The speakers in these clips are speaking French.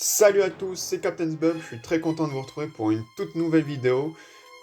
Salut à tous, c'est Captain Bub, je suis très content de vous retrouver pour une toute nouvelle vidéo.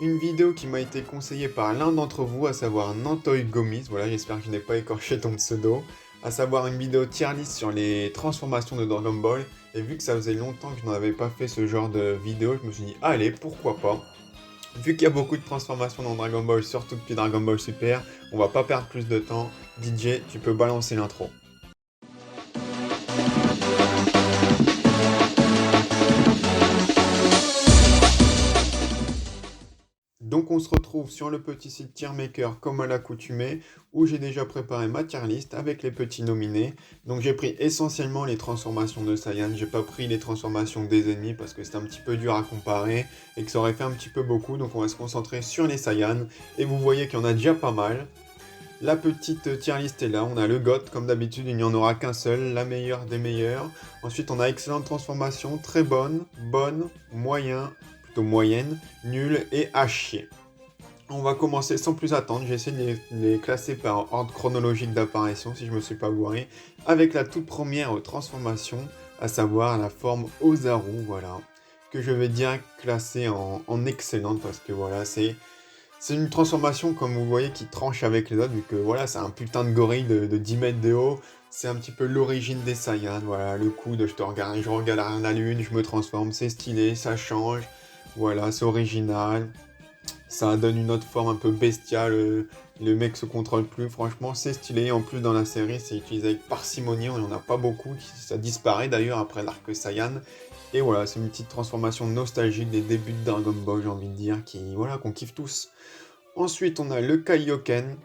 Une vidéo qui m'a été conseillée par l'un d'entre vous, à savoir Nantoy Gomis, voilà, j'espère que je n'ai pas écorché ton pseudo, à savoir une vidéo tier list sur les transformations de Dragon Ball. Et vu que ça faisait longtemps que je n'en avais pas fait ce genre de vidéo, je me suis dit, allez, pourquoi pas. Vu qu'il y a beaucoup de transformations dans Dragon Ball, surtout depuis Dragon Ball Super, on va pas perdre plus de temps. DJ, tu peux balancer l'intro. Donc on se retrouve sur le petit site Tiermaker comme à l'accoutumée où j'ai déjà préparé ma tier list avec les petits nominés. Donc j'ai pris essentiellement les transformations de Saiyan, j'ai pas pris les transformations des ennemis parce que c'est un petit peu dur à comparer et que ça aurait fait un petit peu beaucoup, donc on va se concentrer sur les Saiyan et vous voyez qu'il y en a déjà pas mal. La petite tier list est là, on a le GOT, comme d'habitude il n'y en aura qu'un seul, la meilleure des meilleures. Ensuite on a excellente transformation, très bonne, bonne, moyen, plutôt moyenne, nulle et à chier. On va commencer sans plus attendre, j'ai essayé de les classer par ordre chronologique d'apparition si je me suis pas gouré, avec la toute première transformation, à savoir la forme Ozaru, voilà, que je vais direct classer en excellente parce que voilà, c'est une transformation, comme vous voyez, qui tranche avec les autres, vu que voilà, c'est un putain de gorille de 10 mètres de haut. C'est un petit peu l'origine des Saiyans, voilà, le coup de je regarde la lune, je me transforme, c'est stylé, ça change. Voilà, c'est original. Ça donne une autre forme un peu bestiale, le mec se contrôle plus, franchement c'est stylé. En plus dans la série c'est utilisé avec parcimonie, il n'y en a pas beaucoup, ça disparaît d'ailleurs après l'arc Saiyan. Et voilà, c'est une petite transformation nostalgique des débuts de Dragon Ball, j'ai envie de dire, voilà, qu'on kiffe tous. Ensuite, on a le Kaioken.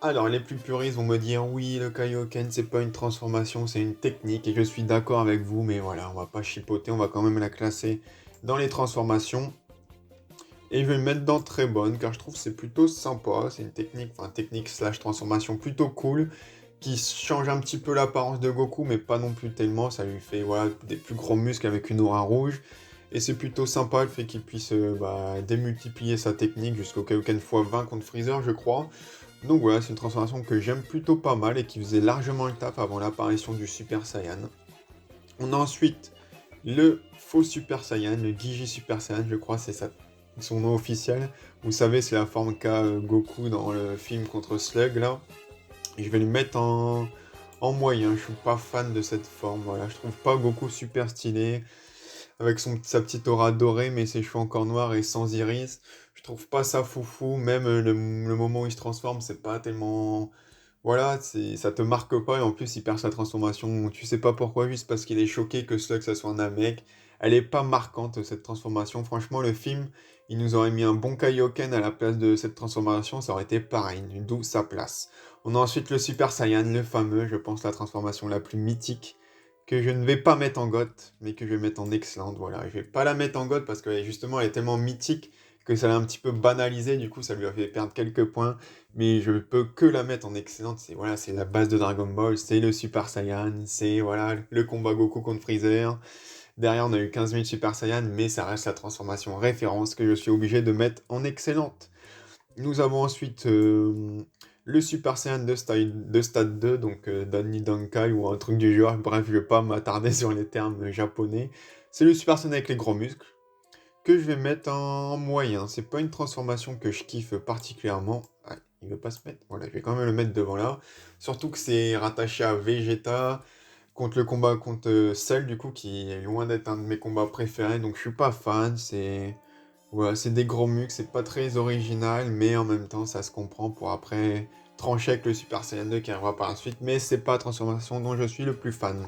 Alors, les plus puristes vont me dire, oui, le Kaioken, c'est pas une transformation, c'est une technique, et je suis d'accord avec vous, mais voilà, on va pas chipoter, on va quand même la classer dans les transformations. Et je vais le mettre dans très bonne, car je trouve que c'est plutôt sympa, c'est une technique, enfin, technique slash transformation plutôt cool, qui change un petit peu l'apparence de Goku, mais pas non plus tellement, ça lui fait, voilà, des plus gros muscles avec une aura rouge. Et c'est plutôt sympa le fait qu'il puisse démultiplier sa technique jusqu'au Kaioken x20 contre Freezer, je crois. Donc voilà, c'est une transformation que j'aime plutôt pas mal et qui faisait largement le taf avant l'apparition du Super Saiyan. On a ensuite le faux Super Saiyan, le Gigi Super Saiyan, je crois, c'est son nom officiel. Vous savez, c'est la forme qu'a Goku dans le film contre Slug, là. Et je vais le mettre en moyen, je suis pas fan de cette forme, voilà. Je trouve pas Goku super stylé avec sa petite aura dorée, mais ses cheveux encore noirs et sans iris. Je trouve pas ça foufou, même le moment où il se transforme, c'est pas tellement... Voilà, ça te marque pas, et en plus il perd sa transformation, tu sais pas pourquoi, juste parce qu'il est choqué que Slug ça soit un Namek. Elle est pas marquante cette transformation, franchement le film, il nous aurait mis un bon Kaioken à la place de cette transformation, ça aurait été pareil, d'où sa place. On a ensuite le Super Saiyan, le fameux, je pense la transformation la plus mythique, que je ne vais pas mettre en GOT, mais que je vais mettre en excellente, voilà. Je vais pas la mettre en GOT parce que justement elle est tellement mythique que ça l'a un petit peu banalisé, du coup ça lui a fait perdre quelques points, mais je peux que la mettre en excellente, c'est voilà, c'est la base de Dragon Ball, c'est le Super Saiyan, c'est voilà, le combat Goku contre Freezer. Derrière on a eu 15 000 Super Saiyan, mais ça reste la transformation référence que je suis obligé de mettre en excellente. Nous avons ensuite le Super Saiyan de stade 2, donc Danny Dankai ou un truc du genre. Bref, je vais pas m'attarder sur les termes japonais. C'est le Super Saiyan avec les grands muscles, que je vais mettre en moyen. C'est pas une transformation que je kiffe particulièrement. Ah, il veut pas se mettre. Voilà, je vais quand même le mettre devant là. Surtout que c'est rattaché à Vegeta, contre le combat contre Cell, du coup, qui est loin d'être un de mes combats préférés. Donc je suis pas fan, c'est des gros mucs, c'est pas très original, mais en même temps, ça se comprend pour après trancher avec le Super Saiyan 2 qui arrivera par la suite, mais c'est pas la transformation dont je suis le plus fan.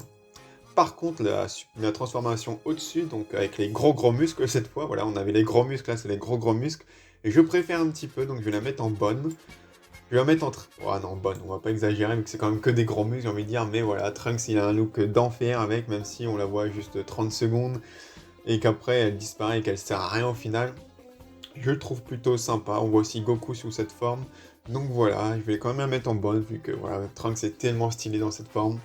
Par contre, la transformation au-dessus, donc avec les gros muscles cette fois, voilà, on avait les gros muscles, là c'est les gros muscles, et je préfère un petit peu, donc je vais la mettre en bonne. Je vais la mettre entre... Oh non, bonne, on va pas exagérer, vu que c'est quand même que des gros muscles, j'ai envie de dire, mais voilà, Trunks il a un look d'enfer avec, même si on la voit juste 30 secondes, et qu'après elle disparaît et qu'elle sert à rien au final. Je le trouve plutôt sympa, on voit aussi Goku sous cette forme, donc voilà, je vais quand même la mettre en bonne, vu que voilà, Trunks est tellement stylé dans cette forme.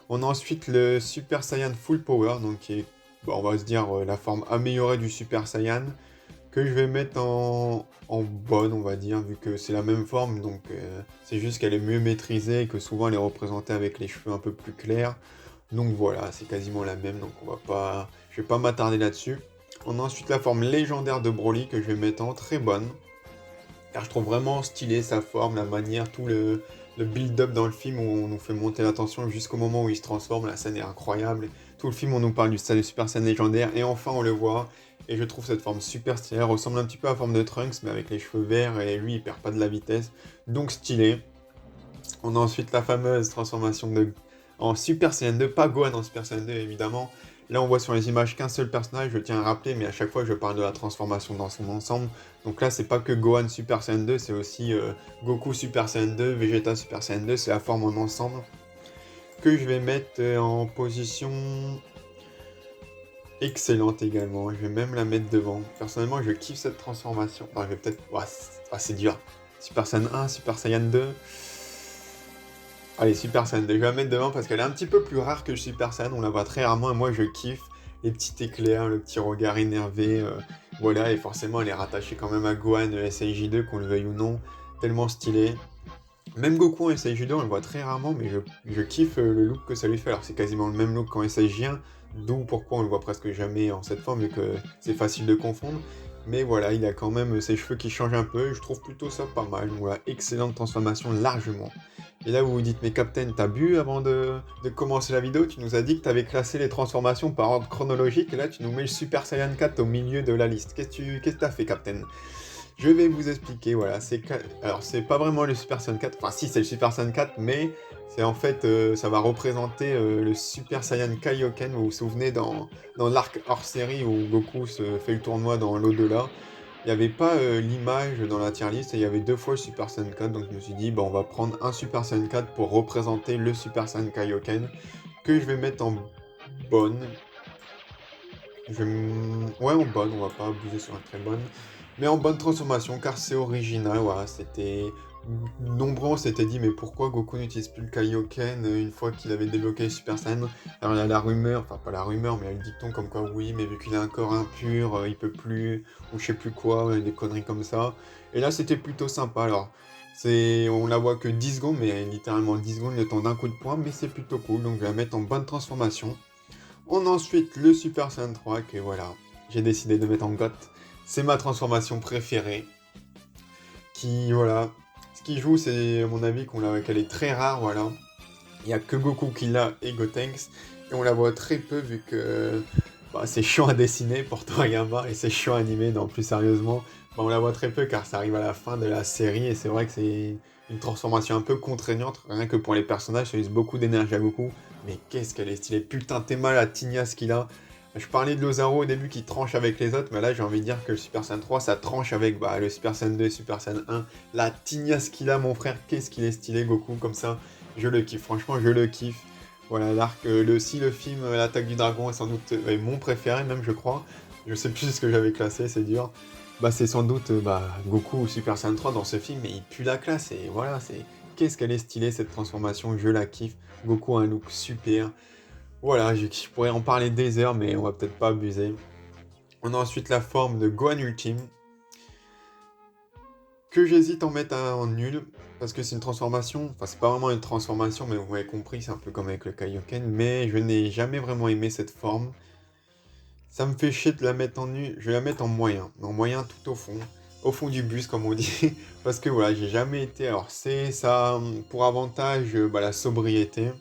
On a ensuite le Super Saiyan Full Power, donc qui est, on va se dire, la forme améliorée du Super Saiyan, que je vais mettre en bonne, on va dire, vu que c'est la même forme, donc c'est juste qu'elle est mieux maîtrisée et que souvent elle est représentée avec les cheveux un peu plus clairs. Donc voilà, c'est quasiment la même, donc on va pas... Je vais pas m'attarder là-dessus. On a ensuite la forme légendaire de Broly que je vais mettre en très bonne. Car je trouve vraiment stylé sa forme, la manière, tout le build-up dans le film où on nous fait monter la tension jusqu'au moment où il se transforme. La scène est incroyable. Tout le film, on nous parle du Super Saiyan légendaire et enfin on le voit. Et je trouve cette forme super stylée. Elle ressemble un petit peu à la forme de Trunks, mais avec les cheveux verts et lui, il perd pas de la vitesse. Donc stylé. On a ensuite la fameuse transformation en Super Saiyan 2, pas Gohan en Super Saiyan 2 évidemment. Là on voit sur les images qu'un seul personnage, je tiens à rappeler, mais à chaque fois je parle de la transformation dans son ensemble. Donc là c'est pas que Gohan Super Saiyan 2, c'est aussi Goku Super Saiyan 2, Vegeta Super Saiyan 2, c'est la forme en ensemble que je vais mettre en position excellente également. Je vais même la mettre devant. Personnellement je kiffe cette transformation. Enfin je vais peut-être... c'est dur. Super Saiyan 1, Super Saiyan 2... Allez, Super Saiyan 2, je vais la mettre devant parce qu'elle est un petit peu plus rare que Super Saiyan, on la voit très rarement et moi je kiffe les petits éclairs, le petit regard énervé, voilà, et forcément elle est rattachée quand même à Gohan SAJ2, qu'on le veuille ou non, tellement stylé. Même Goku en SAJ2, on le voit très rarement, mais je kiffe le look que ça lui fait, alors c'est quasiment le même look qu'en SAJ1, d'où pourquoi on le voit presque jamais en cette forme, vu que c'est facile de confondre. Mais voilà, il a quand même ses cheveux qui changent un peu, et je trouve plutôt ça pas mal, donc voilà, excellente transformation largement. Et là, vous vous dites, mais Captain, t'as bu avant de commencer la vidéo? Tu nous as dit que t'avais classé les transformations par ordre chronologique, et là, tu nous mets le Super Saiyan 4 au milieu de la liste. Qu'est-ce que t'as fait, Captain? Je vais vous expliquer, voilà. Alors, c'est pas vraiment le Super Saiyan 4, enfin, si, c'est le Super Saiyan 4, mais c'est en fait, ça va représenter le Super Saiyan Kaioken. Vous vous souvenez dans l'arc hors série où Goku se fait le tournoi dans l'au-delà. Il n'y avait pas l'image dans la tier list et il y avait 2 fois le Super Saiyan 4, donc je me suis dit, bah, on va prendre un Super Saiyan 4 pour représenter le Super Saiyan Kaioken, que je vais mettre en bonne. Ouais, en bonne, on va pas abuser sur un très bonne, mais en bonne transformation, car c'est original, voilà, c'était... Nombreux on s'était dit, mais pourquoi Goku n'utilise plus le Kaioken une fois qu'il avait débloqué le Super Saiyan? Alors il y a la rumeur, enfin pas la rumeur, mais il y a le dicton comme quoi, oui, mais vu qu'il a un corps impur, il peut plus, ou je sais plus quoi, des conneries comme ça. Et là, c'était plutôt sympa, alors... On la voit que 10 secondes, mais littéralement 10 secondes le temps d'un coup de poing, mais c'est plutôt cool, donc je vais la mettre en bonne transformation. On a ensuite le Super Saiyan 3 que voilà, j'ai décidé de mettre en GOT. C'est ma transformation préférée. Qui, voilà, ce qui joue, c'est à mon avis qu'elle est très rare, voilà. Il n'y a que Goku qui l'a et Gotenks. Et on la voit très peu vu que c'est chiant à dessiner pour Toriyama et c'est chiant à animer, non plus sérieusement. On la voit très peu car ça arrive à la fin de la série et c'est vrai que c'est une transformation un peu contraignante, rien que pour les personnages, ça use beaucoup d'énergie à Goku. Mais qu'est-ce qu'elle est stylée, putain t'es mal la tignasse qu'il a. Je parlais de Lozaro au début qui tranche avec les autres, mais là j'ai envie de dire que le Super Saiyan 3 ça tranche avec le Super Saiyan 2 et Super Saiyan 1. La tignasse qu'il a mon frère, qu'est-ce qu'il est stylé Goku comme ça. Je le kiffe, franchement je le kiffe. Voilà, l'arc, si le film L'attaque du dragon est sans doute mon préféré même je crois. Je sais plus ce que j'avais classé, c'est dur. C'est sans doute Goku ou Super Saiyan 3 dans ce film, mais il pue la classe et voilà, c'est... Qu'est-ce qu'elle est stylée cette transformation, je la kiffe. Goku a un look super. Voilà, je pourrais en parler des heures, mais on va peut-être pas abuser. On a ensuite la forme de Gohan Ultime, que j'hésite en mettre en nul, parce que c'est une transformation, enfin c'est pas vraiment une transformation, mais vous m'avez compris, c'est un peu comme avec le Kaioken, mais je n'ai jamais vraiment aimé cette forme. Ça me fait chier de la mettre en nul, je vais la mettre en moyen tout au fond du bus comme on dit, parce que voilà, j'ai jamais été, alors c'est ça, pour avantage, la sobriété,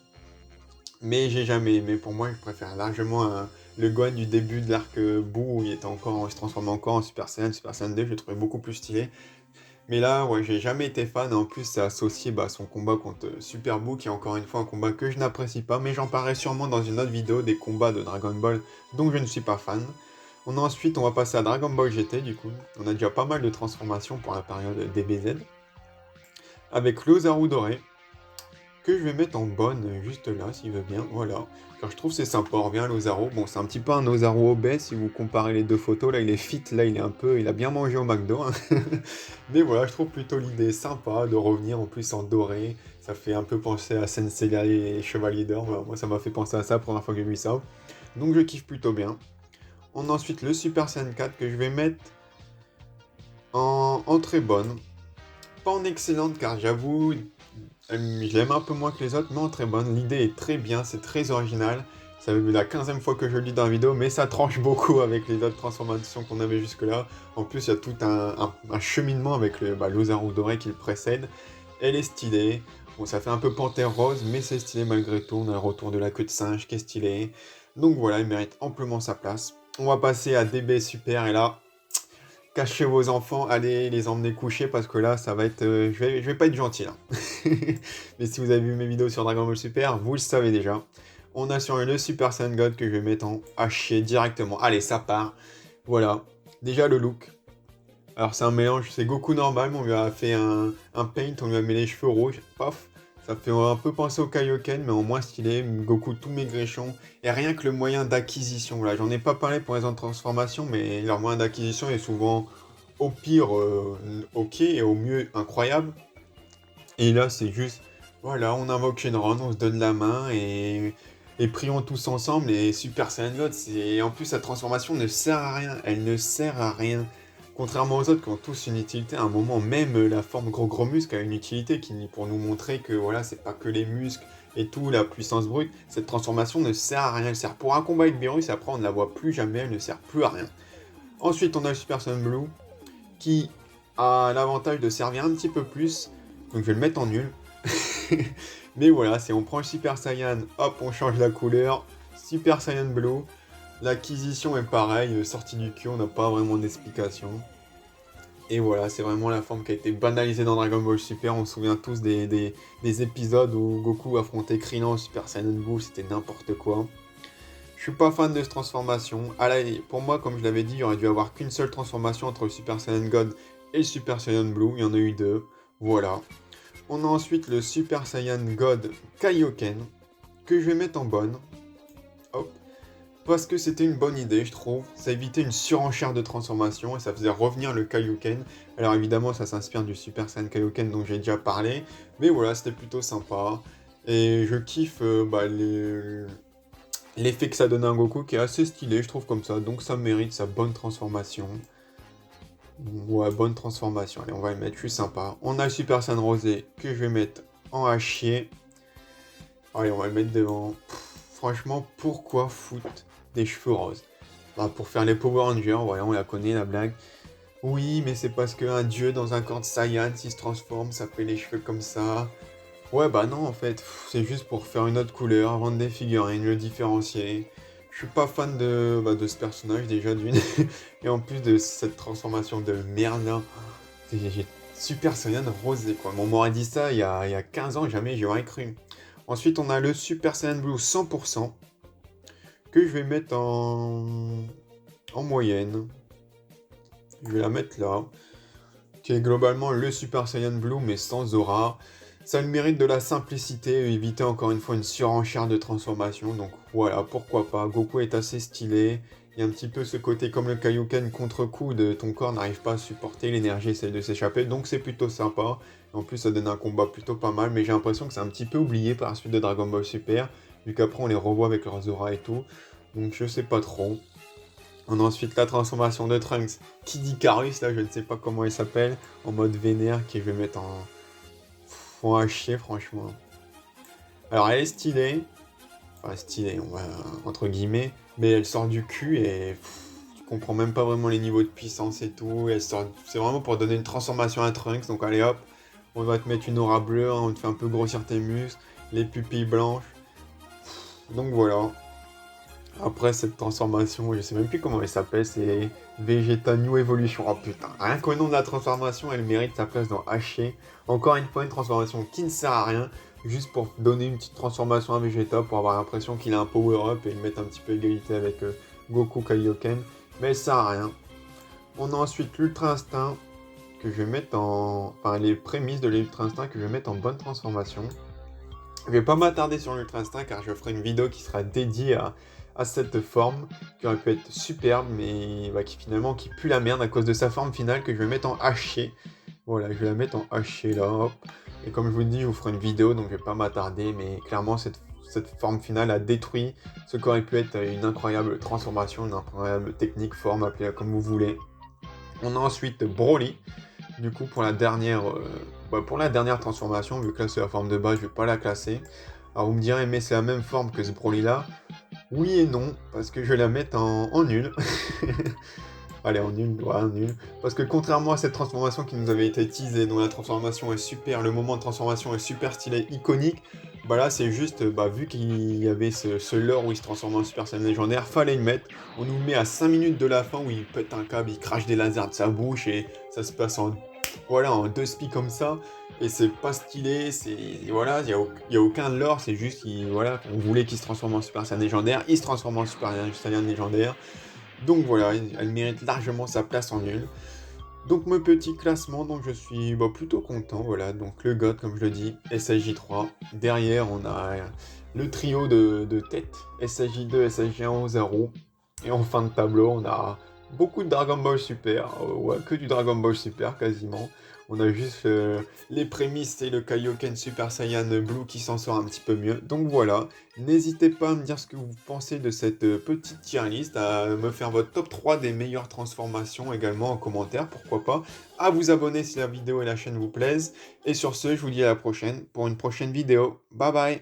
mais j'ai jamais aimé. Pour moi, je préfère largement le Gohan du début de l'arc Buu où il se transformait encore en Super Saiyan, Super Saiyan 2, je le trouvais beaucoup plus stylé. Mais là, ouais, j'ai jamais été fan, et en plus, c'est associé à son combat contre Super Buu, qui est encore une fois un combat que je n'apprécie pas, mais j'en parlerai sûrement dans une autre vidéo des combats de Dragon Ball, dont je ne suis pas fan. On va passer à Dragon Ball GT, du coup. On a déjà pas mal de transformations pour la période DBZ. Avec l'Ozaru doré, que je vais mettre en bonne, juste là, s'il veut bien, voilà. Car je trouve c'est sympa, on revient à l'Ozaru. Bon, c'est un petit peu un Ozaru obèse, si vous comparez les deux photos, là il est fit, là il a bien mangé au McDo. Hein. Mais voilà, je trouve plutôt l'idée sympa de revenir en plus en doré. Ça fait un peu penser à Sensei et Chevalier d'Or, voilà, moi ça m'a fait penser à ça la première fois que j'ai vu ça. Donc je kiffe plutôt bien. On a ensuite le Super Saiyan 4 que je vais mettre en très bonne. Pas en excellente car j'avoue, je l'aime un peu moins que les autres, mais en très bonne. L'idée est très bien, c'est très original. C'est la 15e fois que je le dis dans la vidéo, mais ça tranche beaucoup avec les autres transformations qu'on avait jusque-là. En plus, il y a tout un cheminement avec l'Ozaru doré qui le précède. Elle est stylée. Bon, ça fait un peu panthère rose, mais c'est stylé malgré tout. On a le retour de la queue de singe qui est stylé. Donc voilà, il mérite amplement sa place. On va passer à DB Super, et là, cachez vos enfants, allez les emmener coucher, parce que là, ça va être... je vais pas être gentil, là. Mais si vous avez vu mes vidéos sur Dragon Ball Super, vous le savez déjà. On a sur le Super Saiyan God que je vais mettre en à chier directement. Allez, ça part. Voilà. Déjà, le look. Alors, c'est un mélange, c'est Goku normal, mais on lui a fait un paint, on lui a mis les cheveux rouges. Paf. Ça fait un peu penser au Kaioken, mais en moins stylé. Goku tout maigrichon. Et rien que le moyen d'acquisition. Là, j'en ai pas parlé pour les autres transformations, mais leur moyen d'acquisition est souvent au pire ok et au mieux incroyable. Et là, c'est juste, voilà, on invoque Shenron, on se donne la main et prions tous ensemble. Et Super Saiyan God, en plus, sa transformation ne sert à rien. Elle ne sert à rien. Contrairement aux autres qui ont tous une utilité, à un moment, même la forme gros muscle a une utilité pour nous montrer que voilà, c'est pas que les muscles et tout, la puissance brute. Cette transformation ne sert à rien. Elle sert pour un combat avec Beerus et après on ne la voit plus jamais, elle ne sert plus à rien. Ensuite, on a le Super Saiyan Blue qui a l'avantage de servir un petit peu plus. Donc je vais le mettre en nul. Mais voilà, on prend le Super Saiyan, hop, on change la couleur. Super Saiyan Blue. L'acquisition est pareille, sortie du cul, on n'a pas vraiment d'explication. Et voilà, c'est vraiment la forme qui a été banalisée dans Dragon Ball Super. On se souvient tous des épisodes où Goku affrontait Krillin au Super Saiyan Blue, c'était n'importe quoi. Je suis pas fan de cette transformation. Pour moi, comme je l'avais dit, il aurait dû avoir qu'une seule transformation entre le Super Saiyan God et le Super Saiyan Blue. Il y en a eu deux. Voilà. On a ensuite le Super Saiyan God Kaioken, que je vais mettre en bonne. Hop. Parce que c'était une bonne idée, je trouve. Ça évitait une surenchère de transformation et ça faisait revenir le Kaioken. Alors évidemment, ça s'inspire du Super Saiyan Kaioken dont j'ai déjà parlé. Mais voilà, c'était plutôt sympa. Et je kiffe l'effet que ça donne à un Goku qui est assez stylé, je trouve, comme ça. Donc ça mérite sa bonne transformation. Ouais, bonne transformation. Allez, on va le mettre, je suis sympa. On a le Super Saiyan Rosé que je vais mettre en à chier. Allez, on va le mettre devant. Franchement, pourquoi foutre des cheveux roses? Pour faire les Power Rangers, voilà, on la connaît la blague. Oui, mais c'est parce qu'un dieu dans un corps de Saiyan, s'il se transforme, ça fait les cheveux comme ça. Ouais, bah non, en fait, c'est juste pour faire une autre couleur, vendre des figurines, le différencier. Je suis pas fan de ce personnage déjà d'une. Et en plus de cette transformation de merde là. J'ai Super Saiyan rosé quoi. On m'aurait dit ça il y a 15 ans, jamais j'y aurais cru. Ensuite, on a le Super Saiyan Blue 100% que je vais mettre en moyenne. Je vais la mettre là. Qui est globalement le Super Saiyan Blue mais sans aura. Ça a le mérite de la simplicité et éviter encore une fois une surenchère de transformation. Donc voilà, pourquoi pas. Goku est assez stylé. Il y a un petit peu ce côté comme le Kaioken contre-coup de ton corps n'arrive pas à supporter, l'énergie essaie de s'échapper. Donc c'est plutôt sympa. En plus ça donne un combat plutôt pas mal. Mais j'ai l'impression que c'est un petit peu oublié par la suite de Dragon Ball Super. Vu qu'après on les revoit avec leurs auras et tout. Donc je sais pas trop. On a ensuite la transformation de Trunks. Kid Icarus, là je ne sais pas comment il s'appelle. En mode vénère qui je vais mettre en... Font à chier, franchement. Alors, elle est stylée. Enfin, stylée, on va, entre guillemets. Mais elle sort du cul et tu comprends même pas vraiment les niveaux de puissance et tout. C'est vraiment pour donner une transformation à Trunks. Donc, allez hop, on va te mettre une aura bleue, hein, on te fait un peu grossir tes muscles, les pupilles blanches. Donc, voilà. Après cette transformation, je sais même plus comment elle s'appelle, c'est Vegeta New Evolution. Oh putain, rien qu'au nom de la transformation, elle mérite sa place dans Haché. Encore une fois, une transformation qui ne sert à rien, juste pour donner une petite transformation à Vegeta, pour avoir l'impression qu'il a un power-up et le mettre un petit peu égalité avec Goku Kaioken. Mais elle sert à rien. On a ensuite l'Ultra Instinct, que je vais mettre en... Enfin, les prémices de l'Ultra Instinct que je vais mettre en bonne transformation. Je vais pas m'attarder sur l'Ultra Instinct car je ferai une vidéo qui sera dédiée à cette forme qui aurait pu être superbe mais qui finalement qui pue la merde à cause de sa forme finale que je vais mettre en haché. Voilà, je vais la mettre en haché là, hop. Et comme je vous le dis, je vous ferai une vidéo donc je vais pas m'attarder mais clairement cette forme finale a détruit ce qu'aurait pu être une incroyable transformation, une incroyable technique, forme, appelez-la comme vous voulez. On a ensuite Broly, du coup pour la dernière transformation, vu que là c'est la forme de base, je vais pas la classer. Alors vous me direz, mais c'est la même forme que ce Broly là. Oui et non, parce que je vais la mettre en nul. Allez, en nul, ouais, en nul. Parce que contrairement à cette transformation qui nous avait été teasée, dont la transformation est super, le moment de transformation est super stylé, iconique, bah là c'est juste, bah vu qu'il y avait ce lore où il se transforme en Super Saiyan légendaire, fallait le mettre. On nous le met à 5 minutes de la fin où il pète un câble, il crache des lasers de sa bouche et ça se passe en, voilà, en deux spi comme ça. Et c'est pas stylé, voilà, y a aucun lore, c'est juste voilà, on voulait qu'il se transforme en Super Saiyan légendaire, il se transforme en Super Saiyan légendaire. Donc voilà, elle mérite largement sa place en nul. Donc mon petit classement, donc je suis bah, plutôt content, voilà. Donc le GOT, comme je le dis, SSJ3. Derrière, on a le trio de tête, SSJ2, SSJ1, Ozaru. Et en fin de tableau, on a beaucoup de Dragon Ball Super, ouais, que du Dragon Ball Super quasiment. On a juste les prémices et le Kaioken Super Saiyan Blue qui s'en sort un petit peu mieux. Donc voilà, n'hésitez pas à me dire ce que vous pensez de cette petite tier list, à me faire votre top 3 des meilleures transformations également en commentaire, pourquoi pas, à vous abonner si la vidéo et la chaîne vous plaisent. Et sur ce, je vous dis à la prochaine pour une prochaine vidéo. Bye bye!